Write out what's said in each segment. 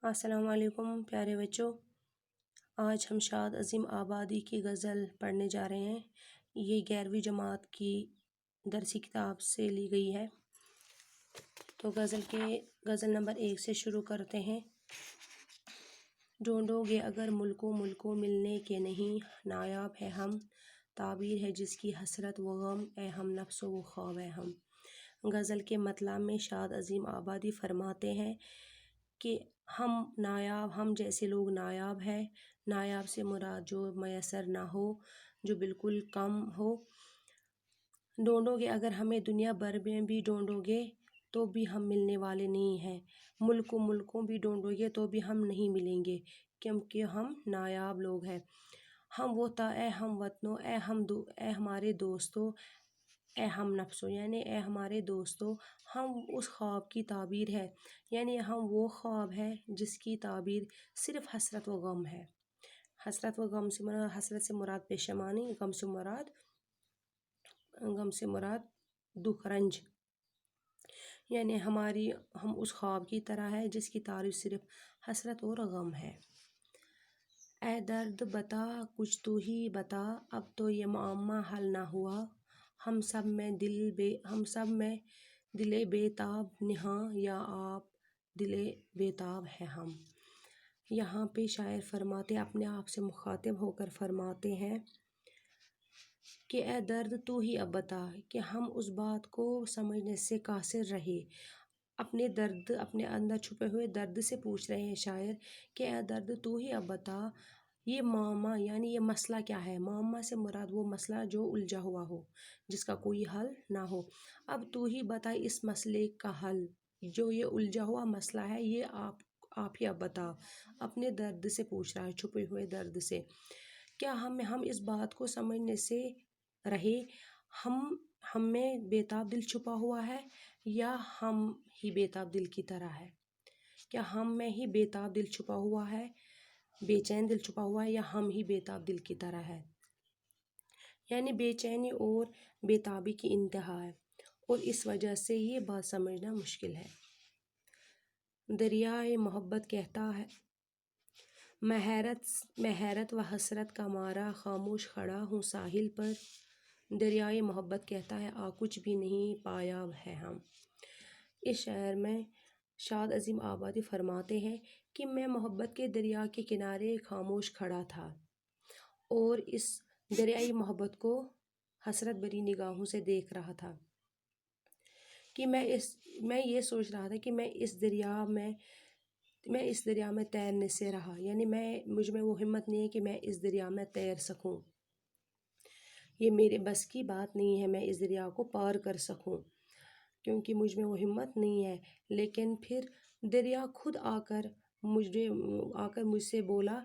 السلام علیکم پیارے بچوں، آج ہم شاد عظیم آبادی کی غزل پڑھنے جا رہے ہیں۔ یہ 11ویں جماعت کی درسی کتاب سے لی گئی ہے۔ تو غزل نمبر 1 سے شروع کرتے ہیں۔ ڈھونڈو گے اگر ملکوں ملنے کے نہیں، نایاب ہے ہم، تعبیر ہے جس کی حسرت و غم، اے ہم نفس و خواب ہے ہم۔ غزل کے مطلع میں شاد عظیم آبادی فرماتے ہیں کہ ہم جیسے لوگ نایاب ہیں۔ نایاب سے مراد جو میسر نہ ہو، جو بالکل کم ہو۔ ڈھونڈو گے اگر ہمیں دنیا بھر میں بھی ڈھونڈو گے تو بھی ہم ملنے والے نہیں ہیں۔ ملکوں بھی ڈھونڈو گے تو بھی ہم نہیں ملیں گے، کیونکہ ہم نایاب لوگ ہیں۔ ہم وہ تھا اے ہم وطنوں، اے ہمارے دوستوں، اے ہم نفسوں، یعنی اے ہمارے دوستوں، ہم اس خواب کی تعبیر ہے، یعنی ہم وہ خواب ہے جس کی تعبیر صرف حسرت و غم ہے۔ حسرت و غم سے مراد، حسرت سے مراد پشیمانی، غم سے مراد دکھ رنج، یعنی ہم اس خواب کی طرح ہے جس کی تعبیر صرف حسرت اور غم ہے۔ اے درد بتا کچھ تو ہی بتا، اب تو یہ معمہ حل نہ ہوا، ہم سب میں دل بے تاب نہاں، یا آپ دل بے تاب ہے ہم۔ یہاں پہ شاعر فرماتے، اپنے آپ سے مخاطب ہو کر فرماتے ہیں کہ اے درد تو ہی اب بتا، کہ ہم اس بات کو سمجھنے سے قاصر رہے۔ اپنے درد، اپنے اندر چھپے ہوئے درد سے پوچھ رہے ہیں شاعر کہ اے درد تو ہی اب بتا، یہ معمہ یعنی یہ مسئلہ کیا ہے۔ معمہ سے مراد وہ مسئلہ جو الجھا ہوا ہو، جس کا کوئی حل نہ ہو۔ اب تو ہی بتا اس مسئلے کا حل، جو یہ الجھا ہوا مسئلہ ہے، یہ آپ ہی اب بتا۔ اپنے درد سے پوچھ رہا ہے، چھپے ہوئے درد سے۔ کیا ہم اس بات کو سمجھنے سے رہے، ہم میں بےتاب دل چھپا ہوا ہے، یا ہم ہی بےتاب دل کی طرح ہے؟ کیا ہم میں ہی بےتاب دل چھپا ہوا ہے، بے چین دل چھپا ہوا ہے، یا ہم ہی بےتاب دل کی طرح ہے؟ یعنی بے چینی اور بےتابی کی انتہا ہے، اور اس وجہ سے یہ بات سمجھنا مشکل ہے۔ دریائے محبت کہتا ہے، میں حیرت و حسرت کا مارا خاموش کھڑا ہوں ساحل پر۔ دریائے محبت کہتا ہے، کچھ بھی نہیں پایاب ہے ہم۔ اس شعر میں شاد عظیم آبادی فرماتے ہیں کہ میں محبت کے دریا کے کنارے خاموش کھڑا تھا، اور اس دریائے محبت کو حسرت بھری نگاہوں سے دیکھ رہا تھا، کہ میں یہ سوچ رہا تھا کہ میں اس دریا میں تیرنے سے رہا، یعنی مجھ میں وہ ہمت نہیں ہے کہ میں اس دریا میں تیر سکوں، یہ میرے بس کی بات نہیں ہے، میں اس دریا کو پار کر سکوں، کیونکہ مجھ میں وہ ہمت نہیں ہے۔ لیکن پھر دریا خود آ کر مجھ سے بولا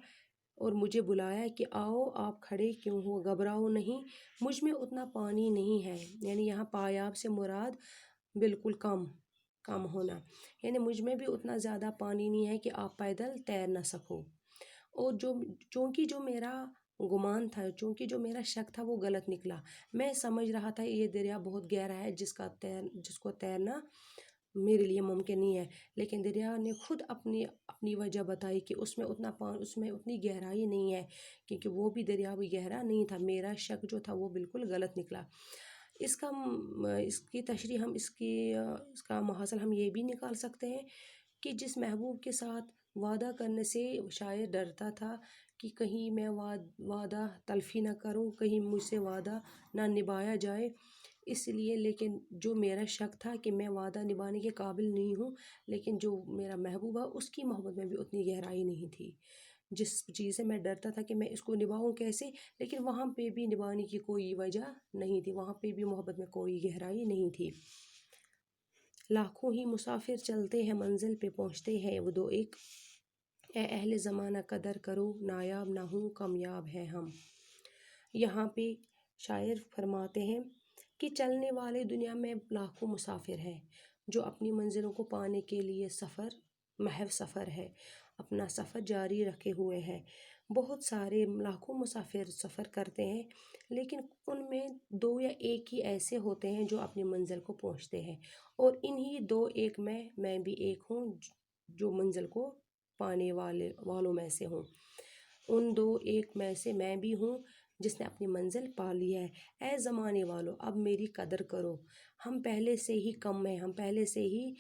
اور مجھے بلایا کہ آؤ، آپ کھڑے کیوں ہو، گھبراؤ نہیں، مجھ میں اتنا پانی نہیں ہے۔ یعنی یہاں پایاب سے مراد بالکل کم ہونا، یعنی مجھ میں بھی اتنا زیادہ پانی نہیں ہے کہ آپ پیدل تیر نہ سکو۔ اور چونکہ جو میرا گمان تھا، چونکہ جو میرا شک تھا وہ غلط نکلا، میں سمجھ رہا تھا یہ دریا بہت گہرا ہے جس کو تیرنا میرے لیے ممکن نہیں ہے، لیکن دریا نے خود اپنی وجہ بتائی کہ اس میں اتنی گہرائی نہیں ہے، کیونکہ وہ بھی دریا بھی گہرا نہیں تھا، میرا شک جو تھا وہ بالکل غلط نکلا۔ اس کی تشریح اس کا محاصل ہم یہ بھی نکال سکتے ہیں کہ جس محبوب کے ساتھ وعدہ کرنے سے شاعر ڈرتا تھا کہ کہیں میں وعدہ تلفی نہ کروں، کہیں مجھ سے وعدہ نہ نبھایا جائے، اس لیے، لیکن جو میرا شک تھا کہ میں وعدہ نبھانے کے قابل نہیں ہوں، لیکن جو میرا محبوب ہے اس کی محبت میں بھی اتنی گہرائی نہیں تھی، جس چیز سے میں ڈرتا تھا کہ میں اس کو نبھاؤں کیسے، لیکن وہاں پہ بھی نبھانے کی کوئی وجہ نہیں تھی، وہاں پہ بھی محبت میں کوئی گہرائی نہیں تھی۔ لاکھوں ہی مسافر چلتے ہیں منزل پہ پہنچتے ہیں وہ دو ایک، اے اہل زمانہ قدر کرو، نایاب نہ ہوں کامیاب ہے ہم۔ یہاں پہ شاعر فرماتے ہیں کہ چلنے والے دنیا میں لاکھوں مسافر ہیں جو اپنی منزلوں کو پانے کے لیے محو سفر ہے، اپنا سفر جاری رکھے ہوئے ہیں۔ بہت سارے لاکھوں مسافر سفر کرتے ہیں، لیکن ان میں 2 یا 1 ہی ایسے ہوتے ہیں جو اپنی منزل کو پہنچتے ہیں، اور انہی 2 1 میں بھی ایک ہوں جو منزل کو پانے والوں میں سے ہوں، ان دو ایک میں سے میں بھی ہوں جس نے اپنی منزل پا لی ہے۔ اے زمانے والو اب میری قدر کرو، ہم پہلے سے ہی کم ہیں، ہم پہلے سے ہی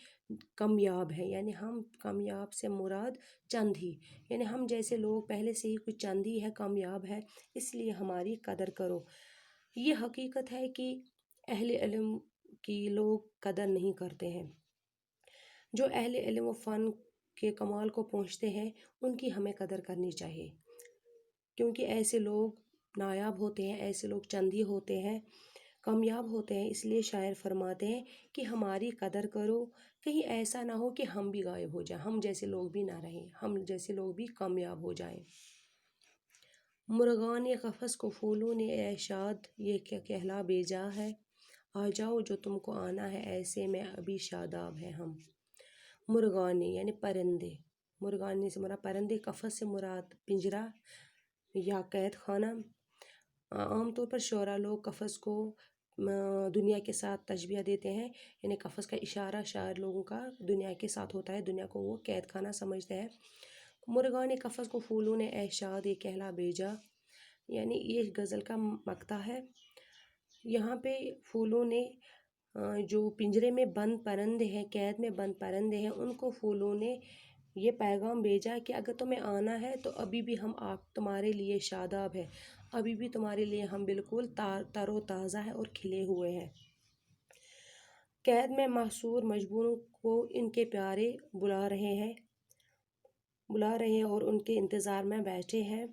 کامیاب ہیں، یعنی ہم کامیاب سے مراد چند ہی، یعنی ہم جیسے لوگ پہلے سے ہی کچھ چند ہی ہے کامیاب ہے، اس لیے ہماری قدر کرو۔ یہ حقیقت ہے کہ اہل علم کی لوگ قدر نہیں کرتے ہیں۔ جو اہل علم و فن کے کمال کو پہنچتے ہیں ان کی ہمیں قدر کرنی چاہیے، کیونکہ ایسے لوگ نایاب ہوتے ہیں، ایسے لوگ چند ہی ہوتے ہیں، کامیاب ہوتے ہیں۔ اس لیے شاعر فرماتے ہیں کہ ہماری قدر کرو، کہیں ایسا نہ ہو کہ ہم بھی غائب ہو جائیں، ہم جیسے لوگ بھی نہ رہیں، ہم جیسے لوگ بھی کامیاب ہو جائیں۔ مرغان قفس کو پھولوں نے اے شاد یہ کیا کہلا بھیجا ہے، آ جاؤ جو تم کو آنا ہے ایسے میں ابھی شاداب ہیں ہم۔ مرغان یعنی پرندے، مرغان سے مراد پرندے، قفس سے مراد پنجرہ یا قید خانہ۔ عام طور پر شعراء لوگ قفس کو دنیا کے ساتھ تشبیہ دیتے ہیں، یعنی قفس کا اشارہ شاعر لوگوں کا دنیا کے ساتھ ہوتا ہے، دنیا کو وہ قید خانہ سمجھتے ہیں۔ مرغان قفس کو پھولوں نے اے شاد یہ کہلا بھیجا، یعنی یہ غزل کا مقطع ہے۔ یہاں پہ پھولوں نے جو پنجرے میں بند پرندے ہیں، قید میں بند پرندے ہیں، ان کو پھولوں نے یہ پیغام بھیجا کہ اگر تمہیں آنا ہے تو ابھی بھی ہم تمہارے لیے شاداب ہے، ابھی بھی تمہارے لیے ہم بالکل تر و تازہ ہے اور کھلے ہوئے ہیں۔ قید میں محصور مجبوروں کو ان کے پیارے بلا رہے ہیں اور ان کے انتظار میں بیٹھے ہیں۔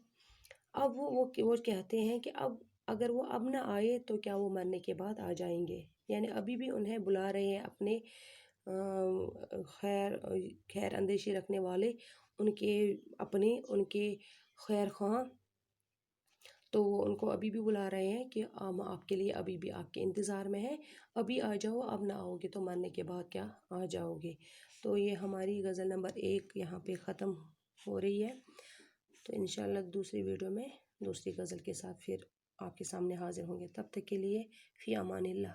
اب وہ کہتے ہیں کہ اب اگر وہ اب نہ آئے تو کیا وہ مرنے کے بعد آ جائیں گے، یعنی ابھی بھی انہیں بلا رہے ہیں اپنے خیر اندیشی رکھنے والے، ان کے خیر خواہ، تو وہ ان کو ابھی بھی بلا رہے ہیں کہ ہم آپ کے لیے ابھی بھی آپ کے انتظار میں ہیں، ابھی آ جاؤ، اب نہ آؤ گے تو مرنے کے بعد کیا آ جاؤ گے۔ تو یہ ہماری غزل نمبر 1 یہاں پہ ختم ہو رہی ہے، تو انشاءاللہ دوسری ویڈیو میں دوسری غزل کے ساتھ پھر آپ کے سامنے حاضر ہوں گے، تب تک کے لیے فی امان اللہ۔